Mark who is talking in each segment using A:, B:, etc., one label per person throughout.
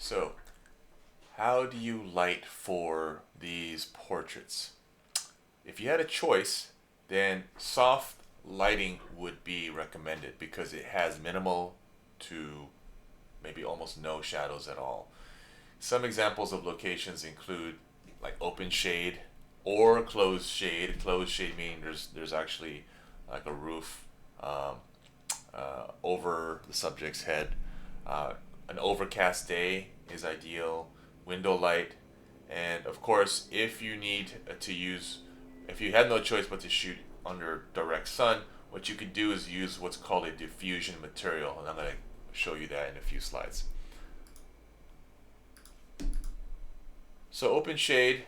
A: So, how do you light for these portraits? If you had a choice, then soft lighting would be recommended because it has minimal to maybe almost no shadows at all. Some examples of locations include like open shade or closed shade. Closed shade meaning there's actually like a roof um, over the subject's head. An overcast day is ideal. Window light, and of course, if you need to use, if you had no choice but to shoot under direct sun, what you could do is use what's called a diffusion material, and I'm going to show you that in a few slides. So open shade,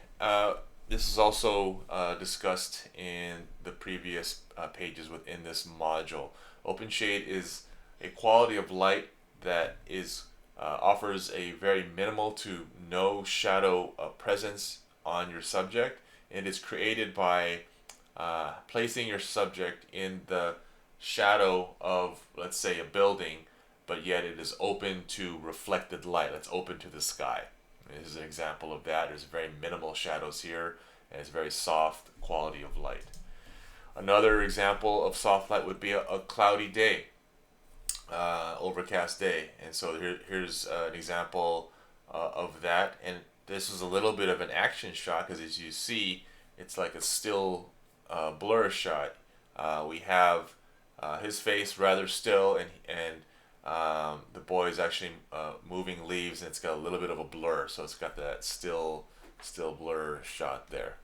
A: this is also discussed in the previous pages within this module. Open shade is a quality of light that is offers a very minimal to no shadow presence on your subject. It is created by placing your subject in the shadow of, let's say, a building, but yet it is open to reflected light. It's open to the sky. This is an example of that. There's very minimal shadows here, and it's very soft quality of light. Another example of soft light would be a cloudy day, overcast day. And so here's an example of that. And this is a little bit of an action shot because as you see, it's like a still blur shot. We have his face rather still, and the boy is actually moving leaves, and it's got a little bit of a blur, so it's got that still blur shot there.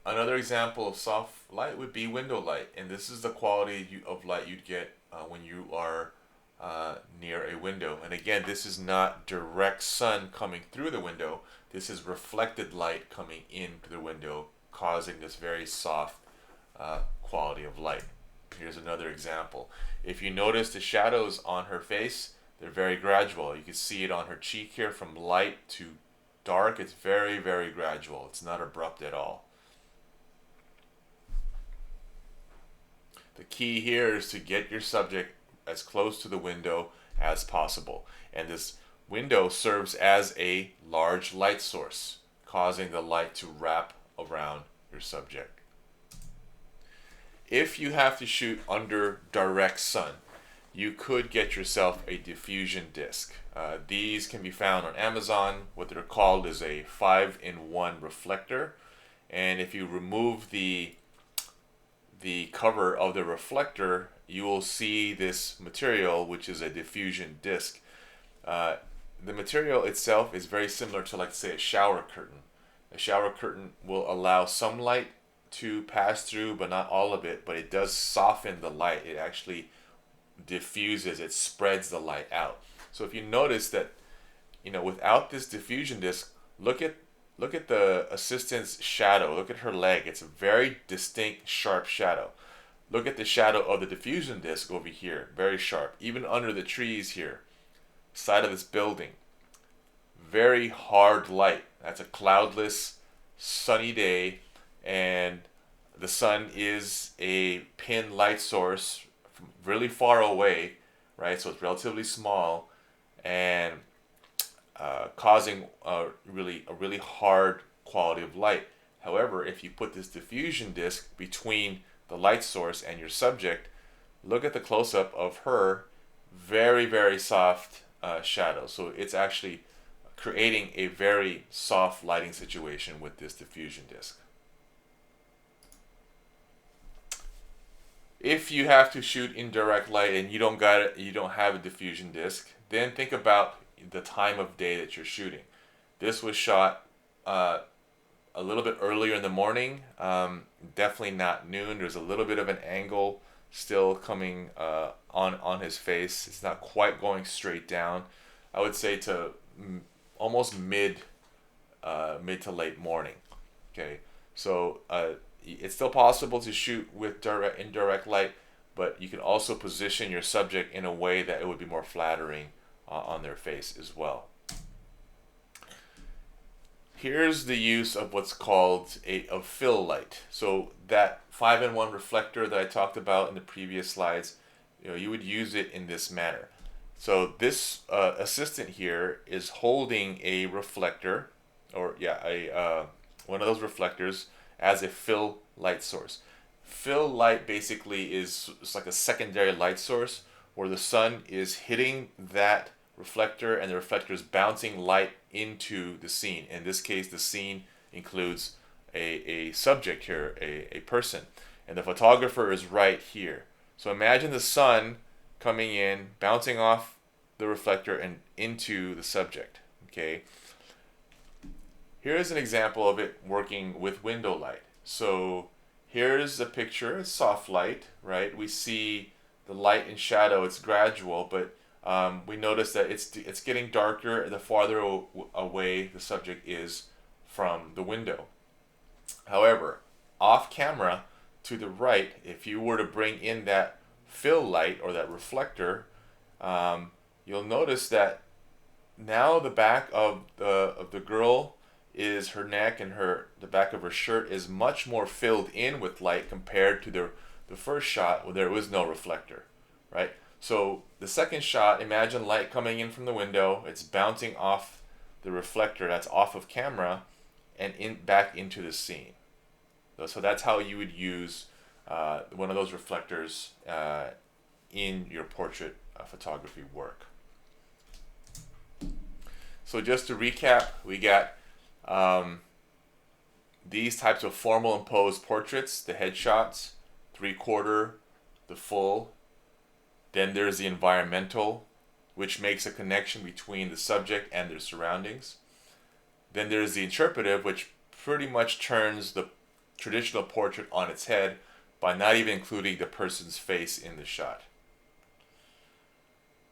A: Another example of soft light would be window light, and this is the quality of light you'd get when you are near a window. And again, this is not direct sun coming through the window. This is reflected light coming into the window, causing this very soft quality of light. Here's another example. If you notice the shadows on her face, they're very gradual. You can see it on her cheek here from light to dark. It's very, very gradual. It's not abrupt at all. The key here is to get your subject as close to the window as possible. And this window serves as a large light source, causing the light to wrap around your subject. If you have to shoot under direct sun, you could get yourself a diffusion disc. These can be found on Amazon. What they're called is a 5-in-1 reflector. And if you remove the cover of the reflector, you will see this material, which is a diffusion disc. The material itself is very similar to, like, say, a shower curtain. A shower curtain will allow some light to pass through, but not all of it, but it does soften the light. It actually diffuses, it spreads the light out. So if you notice that, without this diffusion disc, look at the assistant's shadow. Look at her leg. It's a very distinct, sharp shadow. Look at the shadow of the diffusion disc over here. Very sharp. Even under the trees here, side of this building. Very hard light. That's a cloudless, sunny day, and the sun is a pin light source from really far away, right? So it's relatively small, and causing a really hard quality of light. However, if you put this diffusion disc between the light source and your subject, look at the close-up of her. Very, very soft shadow. So it's actually creating a very soft lighting situation with this diffusion disc. If you have to shoot in direct light and you don't have a diffusion disc, then think about the time of day that you're shooting. This was shot a little bit earlier in the morning, definitely not noon. There's a little bit of an angle still coming on his face. It's not quite going straight down. I would say to almost mid to late morning. Okay, so it's still possible to shoot with indirect light, but you can also position your subject in a way that it would be more flattering on their face as well. Here's the use of what's called a fill light. So that 5-in-1 reflector that I talked about in the previous slides you would use it in this manner. So this assistant here is holding a reflector, or one of those reflectors as a fill light source. Fill light basically is it's like a secondary light source where the sun is hitting that reflector and the reflector is bouncing light into the scene. In this case, the scene includes a subject here, a person, and the photographer is right here. So imagine the sun coming in, bouncing off the reflector and into the subject. Okay. Here's an example of it working with window light. So here's a picture, it's soft light, right? We see the light and shadow, it's gradual, but we notice that it's getting darker the farther away the subject is from the window. However, off camera to the right, if you were to bring in that fill light or that reflector, you'll notice that now the back of the girl is her neck and the back of her shirt is much more filled in with light compared to the first shot where there was no reflector, right? So the second shot, imagine light coming in from the window, it's bouncing off the reflector that's off of camera and back into the scene. So that's how you would use one of those reflectors in your portrait photography work. So just to recap, we got these types of formal and posed portraits, the headshots, 3/4, the full. Then there's the environmental, which makes a connection between the subject and their surroundings. Then there's the interpretive, which pretty much turns the traditional portrait on its head by not even including the person's face in the shot.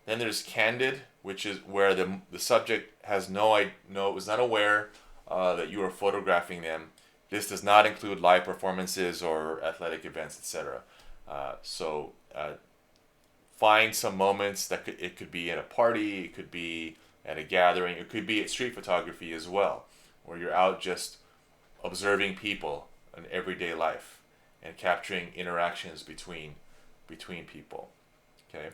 A: Then there's candid, which is where the subject has was not aware that you are photographing them. This does not include live performances or athletic events, etc. Find some moments that it could be at a party, it could be at a gathering, it could be at street photography as well, where you're out just observing people in everyday life and capturing interactions between people. Okay.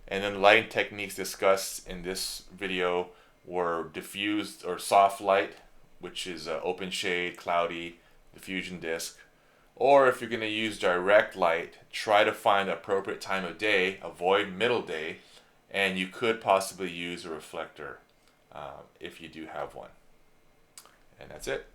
A: And then the lighting techniques discussed in this video were diffused or soft light, which is open shade, cloudy, diffusion disk. Or if you're going to use direct light, try to find the appropriate time of day, avoid middle day, and you could possibly use a reflector if you do have one. And that's it.